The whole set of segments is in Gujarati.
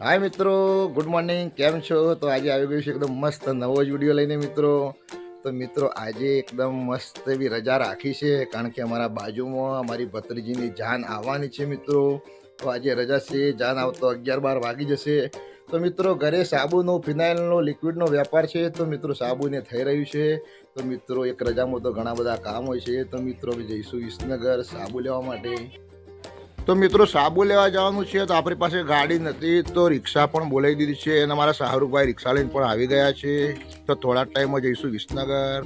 हाय मित्रों, गुड मॉर्निंग। केम छो? तो आज આવી ગયું છે એકદમ મસ્ત નવો જ વિડીયો લઈને મિત્રો। તો મિત્રો આજે એકદમ મસ્ત એવી રજા રાખી છે, કારણ કે અમારા બાજુમાં અમારી ભત્રીજીની જાન આવવાની છે મિત્રો। તો આજે રજા છે, જાન આવતો 11-12 વાગી જશે। તો મિત્રો ઘરે સાબુનો ફિનાઇલનો લિક્વિડનો વેપાર છે, તો મિત્રો સાબુને થઈ રહ્યું છે। તો મિત્રો એક રજામાં તો ઘણા બધા કામ હોય છે। તો મિત્રો હવે જઈશું વિસનગર સાબુ લેવા માટે। તો મિત્રો સાબુ લેવા જવાનું છે, તો આપણી પાસે ગાડી નથી, તો રિક્ષા પણ બોલાવી દીધી છે અને મારા શાહરુખભાઈ રિક્ષા લઈને પણ આવી ગયા છે। તો થોડા ટાઈમમાં જઈશું વિસનગર।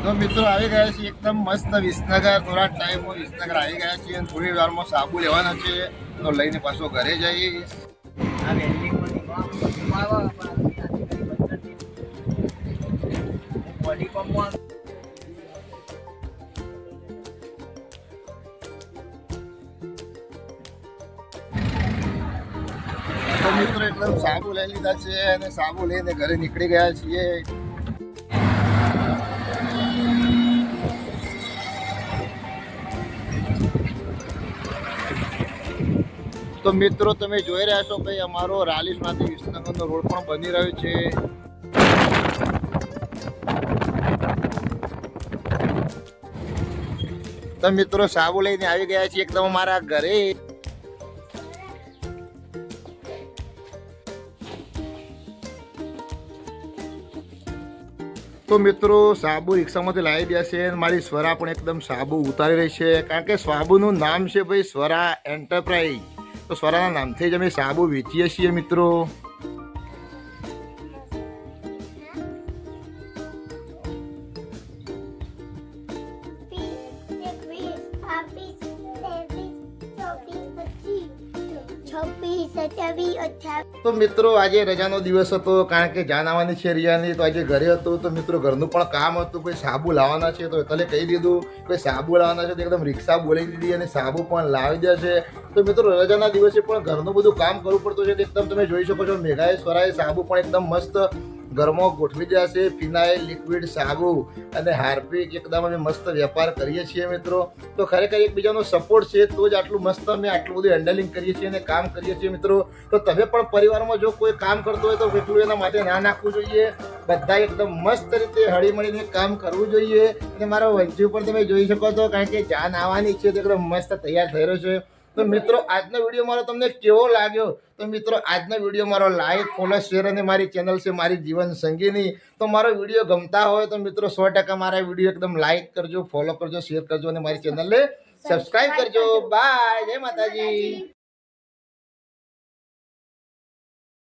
તો મિત્રો આવી ગયા છે એકદમ મસ્ત વિસનગર। થોડા ટાઈમમાં વિસનગર આવી ગયા છે અને થોડી વારમાં સાબુ લેવાના છે, તો લઈને પાછો ઘરે જઈશ। તો મિત્રો એકદમ સાબુ લઈ લીધા છે અને સાબુ લઈને ઘરે નીકળી ગયા છીએ। તો મિત્રો તમે જોઈ રહ્યા છો ભાઈ, અમારો રાલીસમાંથી વિસનગરનો રોડ પણ બની રહ્યો છે। તો મિત્રો સાબુ લઈને આવી ગયા છીએ એકદમ અમારા ઘરે। તો મિત્રો સાબુ રિક્ષામાંથી લાવી દે છે, મારી સ્વરા પણ એકદમ સાબુ ઉતારી રહી છે, કારણ કે સાબુનું નામ છે ભાઈ સ્વરા એન્ટરપ્રાઇઝ। તો સ્વરાના નામથી જ અમે સાબુ વેચીએ છીએ મિત્રો। તો મિત્રો આજે રજાનો દિવસ હતો, કારણ કે જાન આવવાની છે રિયાની, તો આજે ઘરે હતો। તો મિત્રો ઘરનું પણ કામ હતું, કોઈ સાબુ લાવવાના છે, તો એટલે કહી દીધું કોઈ સાબુ લાવવાના છે, તો એકદમ રિક્ષા બોલાવી દીધી અને સાબુ પણ લાવી દેશે। તો મિત્રો રજાના દિવસે પણ ઘરનું બધું કામ કરવું પડતું છે, એકદમ તમે જોઈ શકો છો મેઘાએ સ્વરાએ સાબુ પણ એકદમ મસ્ત ઘરમાં ગોઠવી દ્યા છે। ફિનાઇલ, લિક્વિડ, સાબુ અને હાર્પિક એકદમ અમે મસ્ત વેપાર કરીએ છીએ મિત્રો। તો ખરેખર એકબીજાનો સપોર્ટ છે, તો જ આટલું મસ્ત અમે આટલું બધું હેન્ડલિંગ કરીએ છીએ અને કામ કરીએ છીએ મિત્રો। તો તમે પણ પરિવારમાં જો કોઈ કામ કરતો હોય તો એટલું એના માટે ના નાખવું જોઈએ, બધા એકદમ મસ્ત રીતે હળીમળીને કામ કરવું જોઈએ। અને મારો વંશી ઉપર તમે જોઈ શકો છો, કારણ કે જાન આવવાની છે, તો એકદમ મસ્ત તૈયાર થઈ રહ્યો છે। તો મિત્રો આજનો વિડીયો મારો તમને કેવો લાગ્યો? તો મિત્રો આજનો વિડીયો મારો લાઈક, ફોલો, શેર અને મારી ચેનલ છે મારી જીવન સંગીની। તો મારો વિડીયો ગમતા હોય તો મિત્રો 100% મારા વિડીયો એકદમ લાઈક કરજો, ફોલો કરજો, શેર કરજો અને મારી ચેનલને સબસ્ક્રાઈબ કરજો। બાય, જય માતાજી।